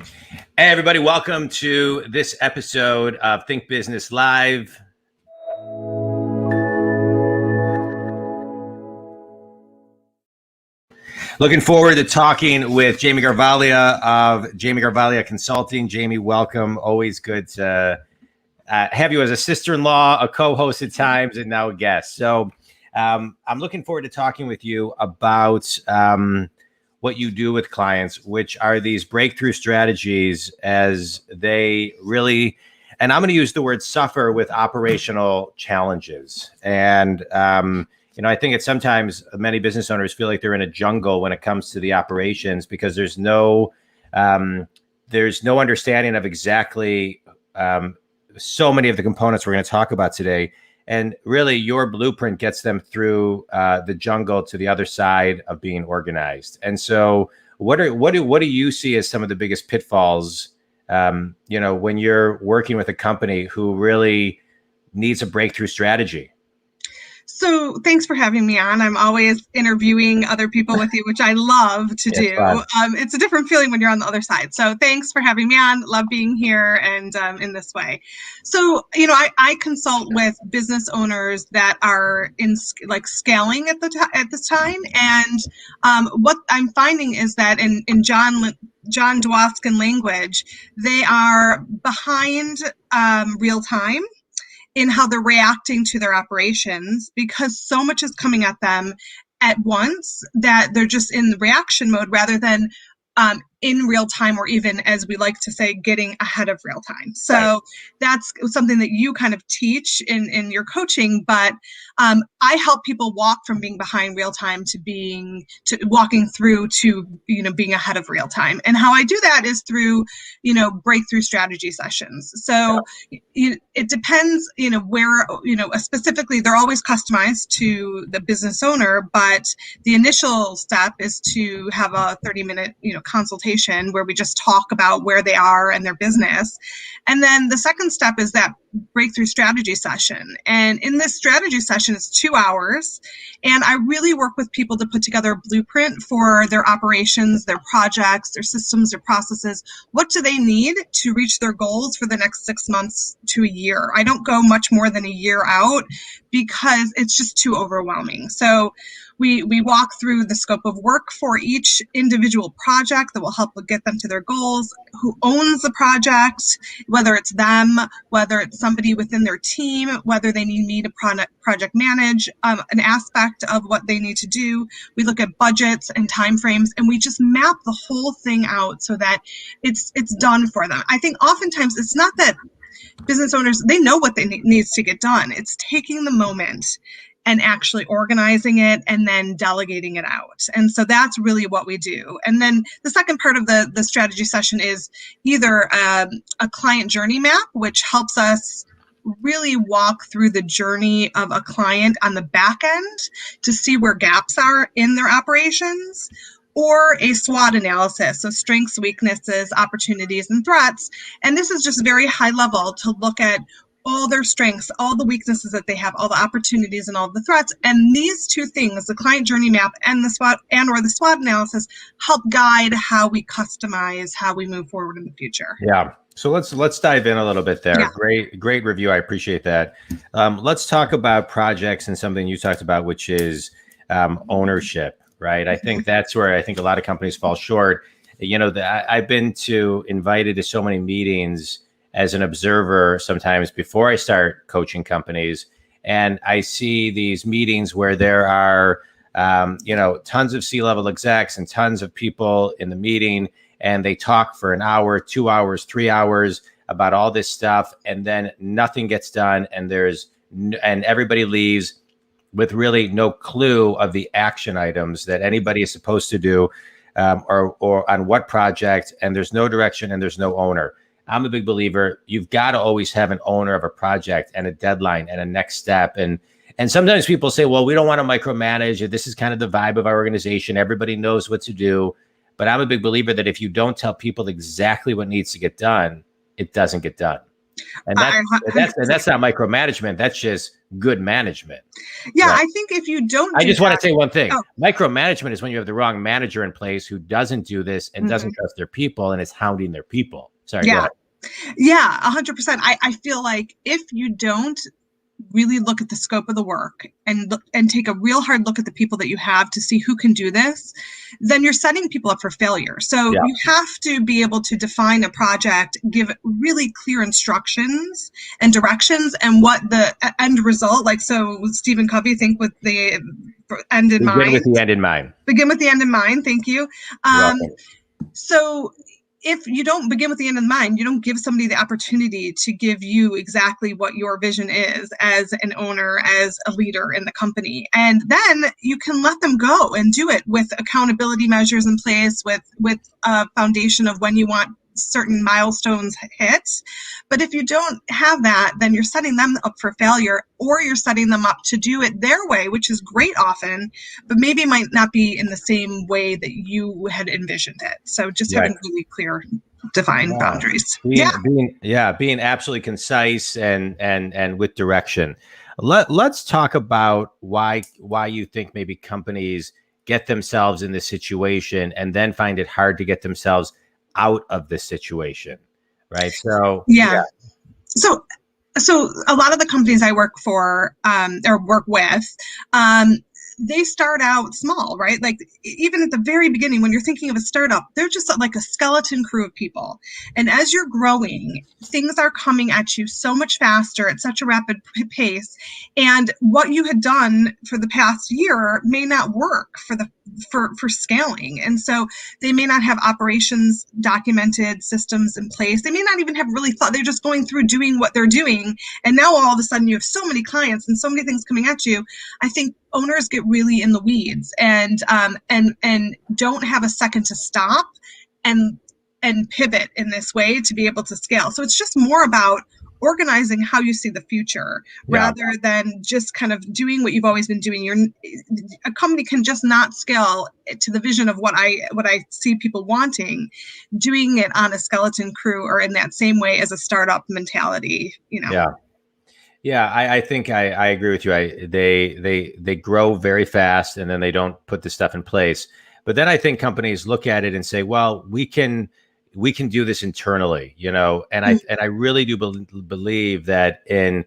Hey, everybody, welcome to this episode of Think Business Live. Looking forward to talking with Jamie Garavaglia of Jamie Garavaglia Consulting. Jamie, welcome. Always good to have you as a sister-in-law, a co-host at times, and now a guest. So I'm looking forward to talking with you about what you do with clients, which are these breakthrough strategies as they really, and I'm going to use the word suffer with operational challenges. And, I think it's sometimes many business owners feel like they're in a jungle when it comes to the operations because there's no understanding of exactly so many of the components we're going to talk about today. And really, your blueprint gets them through the jungle to the other side of being organized. And so, what do you see as some of the biggest pitfalls? When you're working with a company who really needs a breakthrough strategy. So thanks for having me on. I'm always interviewing other people with you, which I love to do. It's a different feeling when you're on the other side. So thanks for having me on. Love being here and in this way. So, I consult with business owners that are in scaling at this time. And what I'm finding is that in John Dwoskin language, they are behind real time in how they're reacting to their operations because so much is coming at them at once that they're just in the reaction mode rather than in real time, or even, as we like to say, getting ahead of real time. So that's something that you kind of teach in your coaching, but I help people walk from being behind real time to walking through to, being ahead of real time. And how I do that is through, breakthrough strategy sessions. So it depends, where, specifically they're always customized to the business owner, but the initial step is to have a 30-minute, consultation where we just talk about where they are and their business. And then the second step is that breakthrough strategy session. And in this strategy session, it's 2 hours. And I really work with people to put together a blueprint for their operations, their projects, their systems, their processes. What do they need to reach their goals for the next 6 months to a year? I don't go much more than a year out because it's just too overwhelming. So we walk through the scope of work for each individual project that will help get them to their goals, who owns the project, whether it's them, whether it's somebody within their team, whether they need me to project manage an aspect of what they need to do. We look at budgets and timeframes, and we just map the whole thing out so that it's done for them. I think oftentimes it's not that business owners, they know what needs to get done. It's taking the moment and actually organizing it and then delegating it out. And so that's really what we do. And then the second part of the strategy session is either a client journey map, which helps us really walk through the journey of a client on the back end to see where gaps are in their operations, or a SWOT analysis, so strengths, weaknesses, opportunities, and threats. And this is just very high level to look at all their strengths, all the weaknesses that they have, all the opportunities and all the threats. And these two things, the client journey map and the SWOT or the SWOT analysis, help guide how we customize, how we move forward in the future. Yeah. So let's dive in a little bit there. Yeah. Great review. I appreciate that. Let's talk about projects and something you talked about, which is ownership, right? I think that's where I think a lot of companies fall short. I've been invited to so many meetings as an observer sometimes before I start coaching companies. And I see these meetings where there are, tons of C-level execs and tons of people in the meeting, and they talk for an hour, 2 hours, 3 hours about all this stuff. And then nothing gets done. And everybody leaves with really no clue of the action items that anybody is supposed to do or on what project. And there's no direction and there's no owner. I'm a big believer. You've got to always have an owner of a project and a deadline and a next step. And sometimes people say, well, we don't want to micromanage. This is kind of the vibe of our organization. Everybody knows what to do. But I'm a big believer that if you don't tell people exactly what needs to get done, it doesn't get done. And that's not micromanagement. That's just good management. Yeah, right? I think if you don't, I just want to say one thing. Micromanagement is when you have the wrong manager in place who doesn't do this and doesn't trust their people and is hounding their people. Sorry. Yeah. Yeah, 100%. I feel like if you don't really look at the scope of the work and take a real hard look at the people that you have to see who can do this, then you're setting people up for failure. So you have to be able to define a project, give really clear instructions and directions and what the end result, like, so Stephen Covey, think with the end in mind. Begin with the end in mind. Begin with the end in mind. Thank you. So if you don't begin with the end in mind, you don't give somebody the opportunity to give you exactly what your vision is as an owner, as a leader in the company. And then you can let them go and do it with accountability measures in place, with a foundation of when you want certain milestones hit. But if you don't have that, then you're setting them up for failure, or you're setting them up to do it their way, which is great often, but maybe might not be in the same way that you had envisioned it. So just having really clear, defined boundaries. Being absolutely concise and with direction. Let's talk about why you think maybe companies get themselves in this situation and then find it hard to get themselves out of this situation, right? So So a lot of the companies I work for or work with, they start out small, right? Like even at the very beginning, when you're thinking of a startup, they're just like a skeleton crew of people. And as you're growing, things are coming at you so much faster at such a rapid pace. And what you had done for the past year may not work for scaling. And so they may not have operations documented, systems in place. They may not even have really thought. They're just going through doing what they're doing. And now all of a sudden you have so many clients and so many things coming at you. I think owners get really in the weeds and don't have a second to stop and pivot in this way to be able to scale. So it's just more about organizing how you see the future rather than just kind of doing what you've always been doing. A company can just not scale to the vision of what I see people wanting, doing it on a skeleton crew or in that same way as a startup mentality, Yeah, I think I agree with you. They grow very fast and then they don't put the stuff in place. But then I think companies look at it and say, well, we can do this internally, and I really do believe that in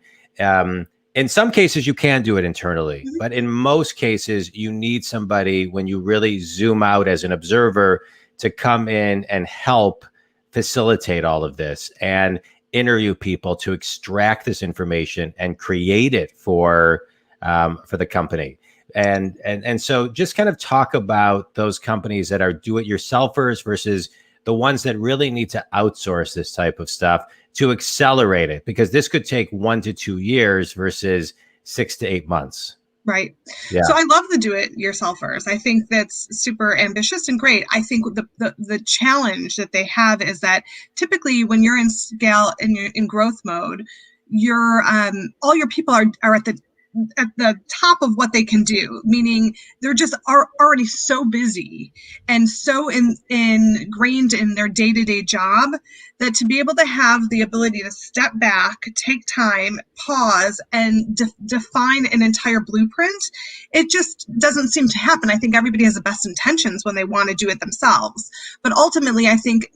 some cases you can do it internally, but in most cases you need somebody, when you really zoom out as an observer, to come in and help facilitate all of this and interview people to extract this information and create it for the company. And so just kind of talk about those companies that are do-it-yourselfers versus the ones that really need to outsource this type of stuff to accelerate it, because this could take 1 to 2 years versus 6 to 8 months. Right. Yeah. So I love the do-it-yourselfers. I think that's super ambitious and great. I think the challenge that they have is that typically when you're in scale and you're in growth mode, all your people are at the top of what they can do, meaning they're just already so busy and so ingrained in their day-to-day job that to be able to have the ability to step back, take time, pause, and define an entire blueprint, it just doesn't seem to happen. I think everybody has the best intentions when they want to do it themselves. But ultimately, I think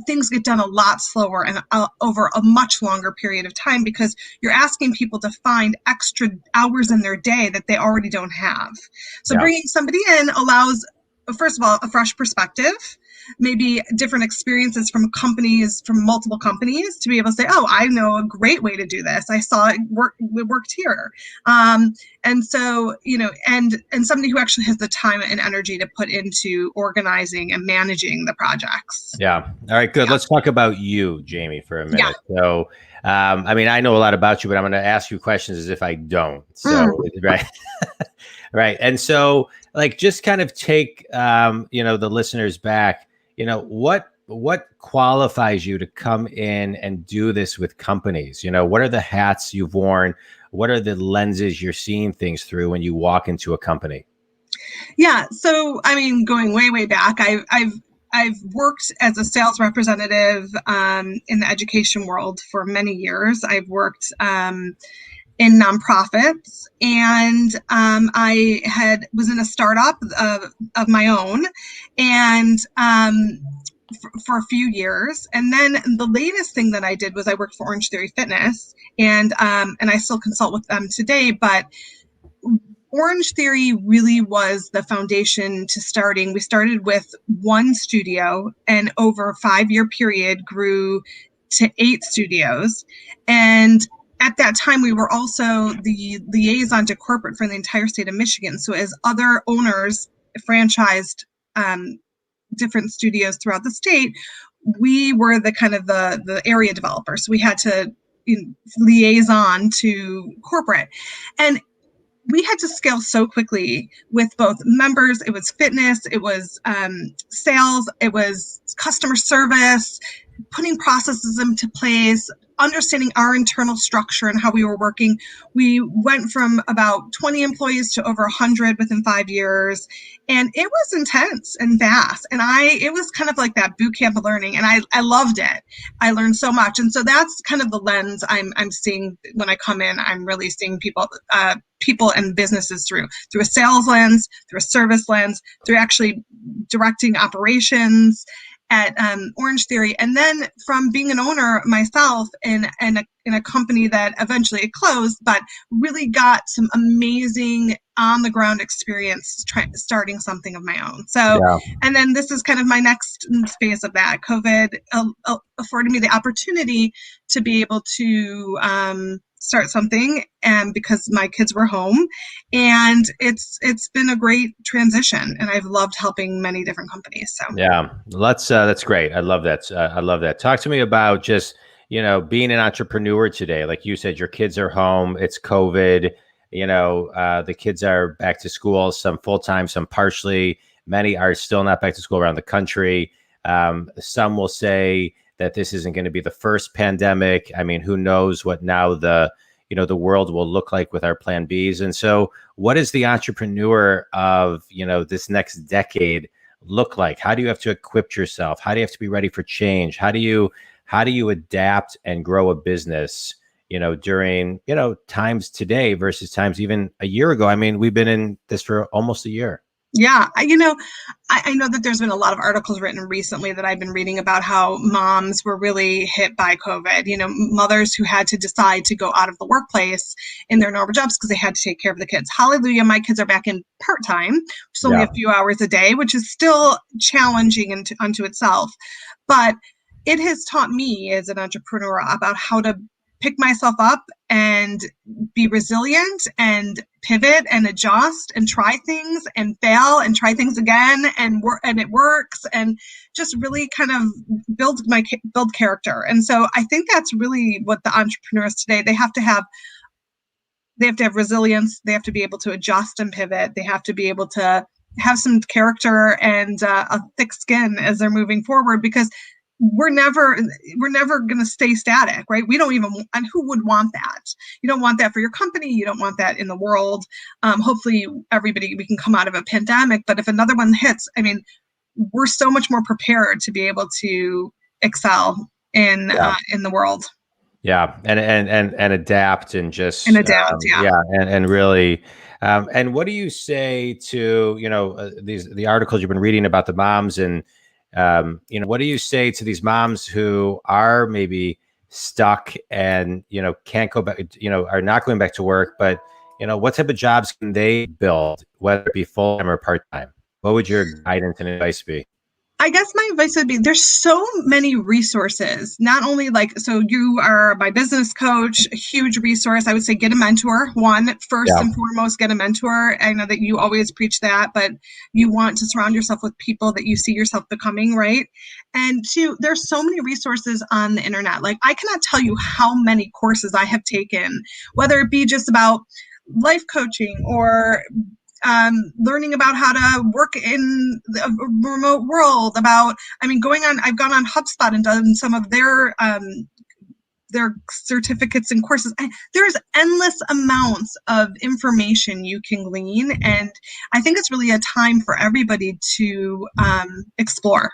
things get done a lot slower and over a much longer period of time because you're asking people to find extra hours in their day that they already don't have. So bringing somebody in allows, first of all, a fresh perspective, maybe different experiences from multiple companies to be able to say, oh, I know a great way to do this. I saw it worked here. And so, and somebody who actually has the time and energy to put into organizing and managing the projects. Yeah. All right, good. Yeah. Let's talk about you, Jamie, for a minute. Yeah. So, I know a lot about you, but I'm going to ask you questions as if I don't. So, right. Right. And so, just kind of take, the listeners back. What qualifies you to come in and do this with companies? What are the hats you've worn? What are the lenses you're seeing things through when you walk into a company? Yeah. So, going way, way back, I've worked as a sales representative in the education world for many years. I've worked in nonprofits, and I was in a startup of my own, and for a few years. And then the latest thing that I did was I worked for Orange Theory Fitness, and I still consult with them today. But Orange Theory really was the foundation to starting. We started with one studio, and over a 5-year period grew to 8 studios. And at that time, we were also the liaison to corporate for the entire state of Michigan. So as other owners franchised different studios throughout the state, we were the kind of the area developers. So we had to liaison to corporate. And we had to scale so quickly with both members. It was fitness, it was sales, it was customer service, putting processes into place, understanding our internal structure and how we were working. We went from about 20 employees to over 100 within 5 years. And it was intense and fast. And it was kind of like that boot camp of learning. And I loved it. I learned so much. And so that's kind of the lens I'm seeing when I come in. I'm really seeing people and businesses through a sales lens, through a service lens, through actually directing operations at Orange Theory. And then from being an owner myself in a company that eventually it closed, but really got some amazing on the ground experience starting something of my own. So, yeah. And then this is kind of my next phase of that. COVID afforded me the opportunity to be able to start something, and because my kids were home, and it's been a great transition, and I've loved helping many different companies. So yeah, that's great. I love that. I love that. Talk to me about just, being an entrepreneur today. Like you said, your kids are home. It's COVID. The kids are back to school, some full-time, some partially. Many are still not back to school around the country. Some will say that this isn't going to be the first pandemic. I mean, who knows what now the world will look like with our plan Bs. And so what does the entrepreneur of, this next decade look like? How do you have to equip yourself? How do you have to be ready for change? How do you adapt and grow a business, during, times today versus times even a year ago? I mean, we've been in this for almost a year. Yeah. I know that there's been a lot of articles written recently that I've been reading about how moms were really hit by COVID, mothers who had to decide to go out of the workplace in their normal jobs because they had to take care of the kids. Hallelujah. My kids are back in part-time, which is only a few hours a day, which is still challenging unto itself. But it has taught me as an entrepreneur about how to pick myself up and be resilient and pivot and adjust and try things and fail and try things again and it works, and just really kind of build character. And so I think that's really what the entrepreneurs today, they have to have resilience. They have to be able to adjust and pivot. They have to be able to have some character and a thick skin as they're moving forward, because we're never going to stay static, right? We don't even, and who would want that? You don't want that for your company. You don't want that in the world. Hopefully we can come out of a pandemic, but if another one hits, I mean, we're so much more prepared to be able to excel in the world. Yeah. And adapt and just, adapt. And really, and what do you say to, the articles you've been reading about the moms, and, what do you say to these moms who are maybe stuck and, can't go back, are not going back to work, but, what type of jobs can they build, whether it be full-time or part-time? What would your guidance and advice be? I guess my advice would be, there's so many resources, not only so you are my business coach, a huge resource. I would say get a mentor. First and foremost, get a mentor. I know that you always preach that, but you want to surround yourself with people that you see yourself becoming, right? And 2, there's so many resources on the internet. Like, I cannot tell you how many courses I have taken, whether it be just about life coaching or learning about how to work in the remote world, I've gone on HubSpot and done some of their certificates and courses. There's endless amounts of information you can glean. And I think it's really a time for everybody to explore.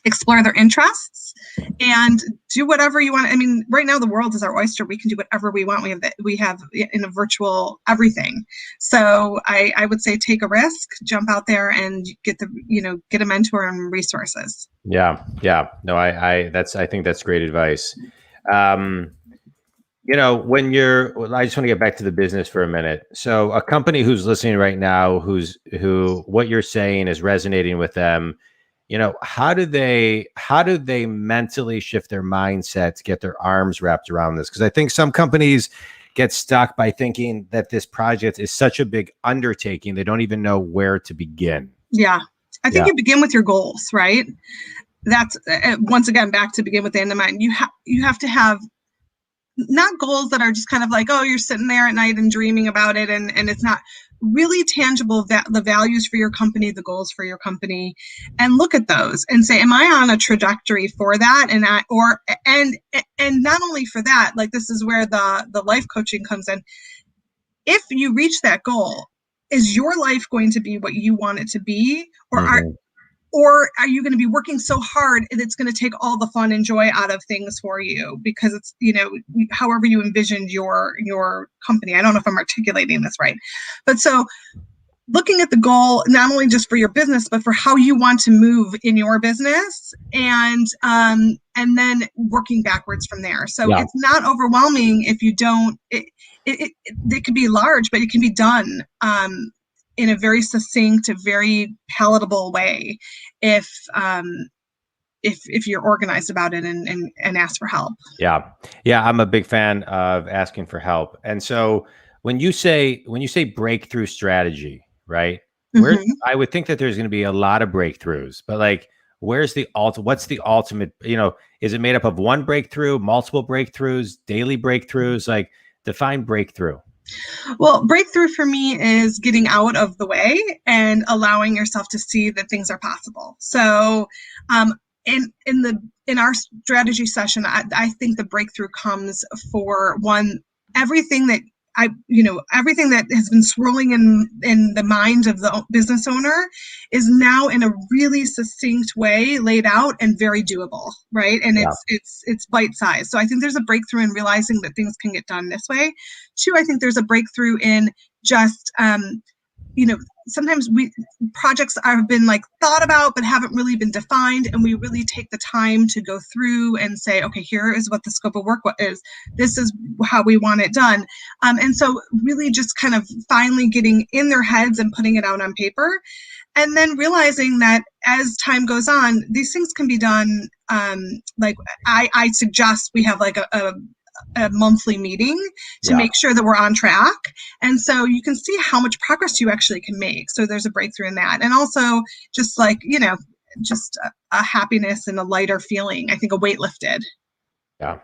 explore their interests, and do whatever you want. I mean, right now the world is our oyster. We can do whatever we want. We have in a virtual everything. So I would say take a risk, jump out there, and get a mentor and resources. Yeah. No, I think that's great advice. When I just want to get back to the business for a minute. So a company who's listening right now, who what you're saying is resonating with them, how do they mentally shift their mindset to get their arms wrapped around this? Because I think some companies get stuck by thinking that this project is such a big undertaking, they don't even know where to begin. Yeah. I think you begin with your goals, right? That's once again, back to begin with the end in mind. You have to have not goals that are just kind of like, oh, you're sitting there at night and dreaming about it, and it's not really tangible, the values for your company, the goals for your company, and look at those and say, am I on a trajectory for that? And not only for that, like this is where the life coaching comes in. If you reach that goal, is your life going to be what you want it to be, or are you going to be working so hard that it's going to take all the fun and joy out of things for you because it's, however you envisioned your company. I don't know if I'm articulating this right, but so looking at the goal, not only just for your business, but for how you want to move in your business, and then working backwards from there. So It's not overwhelming if you don't, it could be large, but it can be done, in a very succinct, very palatable way if you're organized about it and ask for help. Yeah, I'm a big fan of asking for help. And so when you say breakthrough strategy, right? I would think that there's going to be a lot of breakthroughs, but like, what's the ultimate, is it made up of one breakthrough, multiple breakthroughs, daily breakthroughs? Like, define breakthrough. Well, breakthrough for me is getting out of the way and allowing yourself to see that things are possible. So, in our strategy session, I think the breakthrough comes for one, everything that has been swirling in the mind of the business owner is now in a really succinct way laid out and very doable, right? And it's bite-sized. So I think there's a breakthrough in realizing that things can get done this way. Two, I think there's a breakthrough in just sometimes projects have been like thought about but haven't really been defined, and we really take the time to go through and say, okay, here is what the scope of work is. This is how we want it done. And so really just kind of finally getting in their heads and putting it out on paper, and then realizing that as time goes on, these things can be done. Like I suggest we have like a monthly meeting to make sure that we're on track. And so you can see how much progress you actually can make. So there's a breakthrough in that. And also just like, just a happiness and a lighter feeling. I think a weight lifted. Yeah.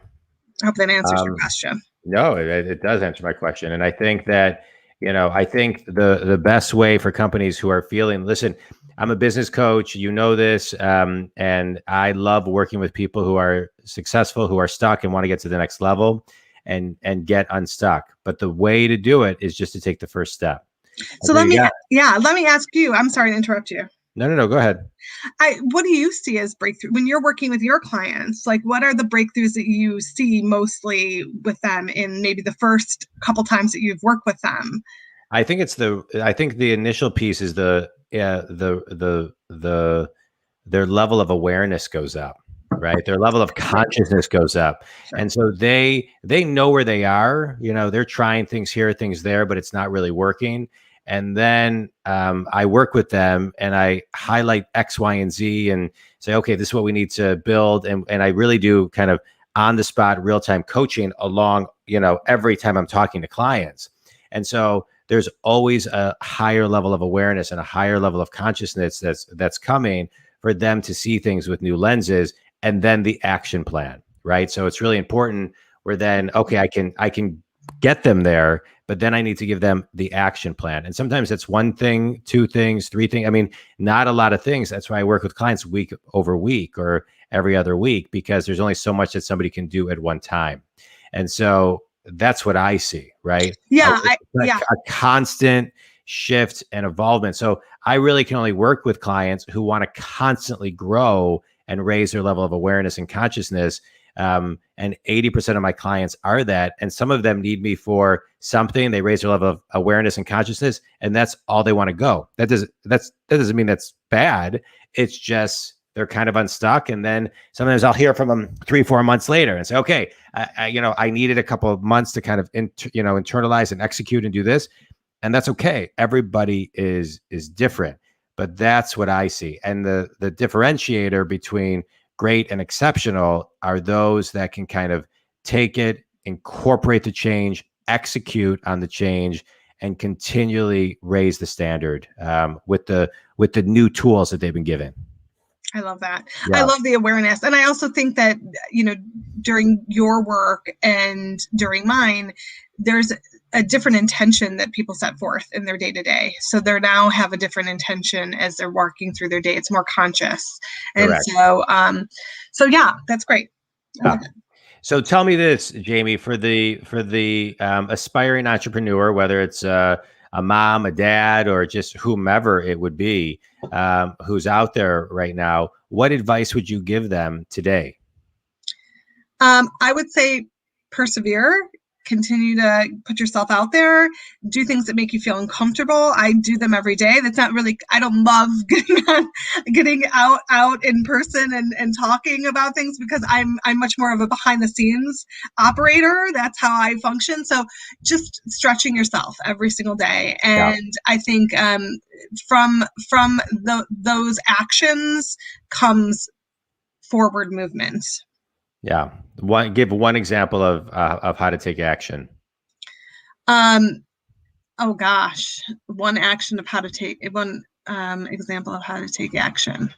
I hope that answers your question. No, it does answer my question. And I think that, I think the best way for companies who are feeling, listen, I'm a business coach, this, and I love working with people who are successful, who are stuck and want to get to the next level and get unstuck. But the way to do it is just to take the first step. So let me ask you, I'm sorry to interrupt you. No, go ahead. What do you see as breakthrough when you're working with your clients? Like, what are the breakthroughs that you see mostly with them in maybe the first couple times that you've worked with them? I think the initial piece is their level of awareness goes up, right? Their level of consciousness goes up. Sure. And so they know where they are, they're trying things here, things there, but it's not really working. And then I work with them and I highlight X, Y, and Z and say, okay, this is what we need to build. And I really do kind of on the spot, real-time coaching along, every time I'm talking to clients. And so there's always a higher level of awareness and a higher level of consciousness that's coming for them to see things with new lenses, and then the action plan, right? So it's really important where then, okay, I can get them there, but then I need to give them the action plan. And sometimes it's one thing, two things, three things. I mean, not a lot of things. That's why I work with clients week over week or every other week, because there's only so much that somebody can do at one time. And so that's what I see, right? Yeah. A constant shift and involvement. So I really can only work with clients who want to constantly grow and raise their level of awareness and consciousness. And 80% of my clients are that. And some of them need me for something. They raise their level of awareness and consciousness, and that's all they want to go. That doesn't mean that's bad. It's just they're kind of unstuck. And then sometimes I'll hear from them 3-4 months later and say, okay, I needed a couple of months to kind of internalize and execute and do this. And that's okay. Everybody is different, but that's what I see. And the differentiator between great and exceptional are those that can kind of take it, incorporate the change, execute on the change, and continually raise the standard with the new tools that they've been given. I love that. Yeah. I love the awareness. And I also think that, during your work and during mine, there's a different intention that people set forth in their day to day. So they now have a different intention as they're walking through their day. It's more conscious. And correct. So yeah, that's great. So tell me this, Jamie, for the aspiring entrepreneur, whether it's a mom, a dad, or just whomever it would be, who's out there right now, what advice would you give them today? I would say persevere, continue to put yourself out there, do things that make you feel uncomfortable. I do them every day. That's not really, I don't love getting out in person and talking about things because I'm much more of a behind the scenes operator. That's how I function. So just stretching yourself every single day. And I think from those actions comes forward movement. Yeah. Give one example of how to take action. Oh gosh. One example of how to take action.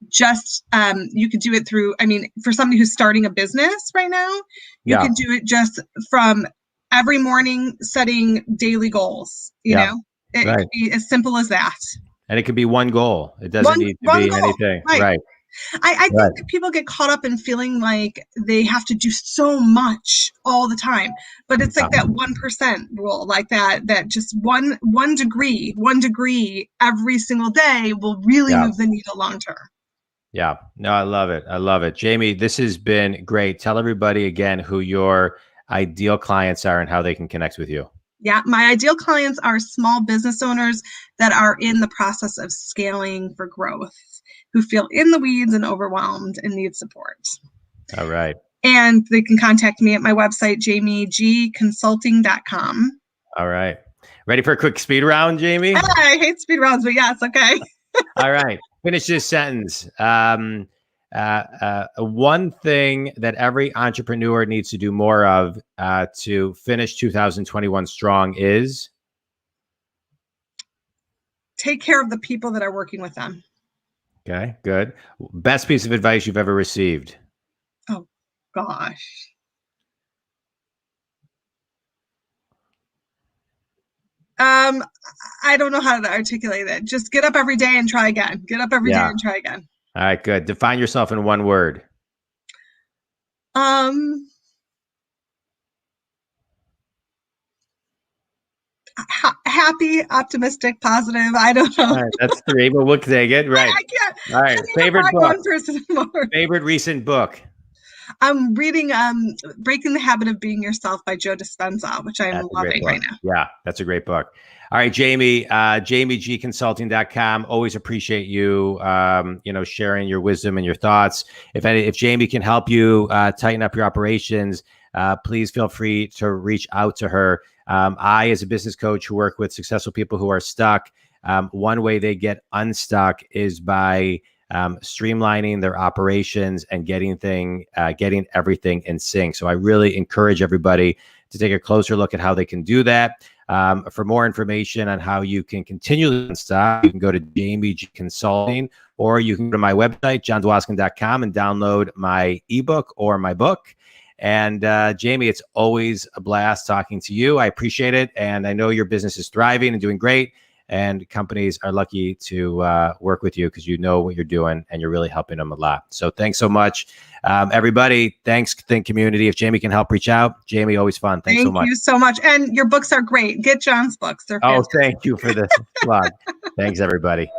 Just, you could do it through, for somebody who's starting a business right now, you can do it just from every morning setting daily goals, you know, it could be as simple as that. And it could be one goal. It doesn't need to be anything. Right. I think that people get caught up in feeling like they have to do so much all the time, but it's like that 1% rule, like that just one degree every single day will really move the needle long term. Yeah, no, I love it. I love it. Jamie, this has been great. Tell everybody again who your ideal clients are and how they can connect with you. Yeah, my ideal clients are small business owners that are in the process of scaling for growth, who feel in the weeds and overwhelmed and need support. All right. And they can contact me at my website, jamiegconsulting.com. All right. Ready for a quick speed round, Jamie? I hate speed rounds, but yes, okay. All right. Finish this sentence. One thing that every entrepreneur needs to do more of to finish 2021 strong is? Take care of the people that are working with them. Okay, good. Best piece of advice you've ever received? Oh, gosh. I don't know how to articulate it. Just get up every day and try again. Get up every day and try again. All right, good. Define yourself in one word. Happy, optimistic, positive. I don't know. All right, that's 3, but we'll take it. Right. I can't. All right. Favorite book. One person more. Favorite recent book. I'm reading Breaking the Habit of Being Yourself by Joe Dispenza, which I'm loving right now. Yeah, that's a great book. All right, Jamie, JamieGconsulting.com. Always appreciate you, sharing your wisdom and your thoughts. If Jamie can help you tighten up your operations, please feel free to reach out to her. I, as a business coach who work with successful people who are stuck, one way they get unstuck is by streamlining their operations and getting everything in sync. So I really encourage everybody to take a closer look at how they can do that. For more information on how you can continually unstuck, you can go to Jamie G Consulting, or you can go to my website, johndwoskin.com, and download my ebook or my book. And Jamie, it's always a blast talking to you. I appreciate it. And I know your business is thriving and doing great. And companies are lucky to work with you because you know what you're doing and you're really helping them a lot. So thanks so much. Everybody, thanks, Think Community. If Jamie can help, reach out. Jamie, always fun. Thanks so much. Thank you so much. And your books are great. Get John's books. They're fantastic. Thank you for the plug. Thanks, everybody.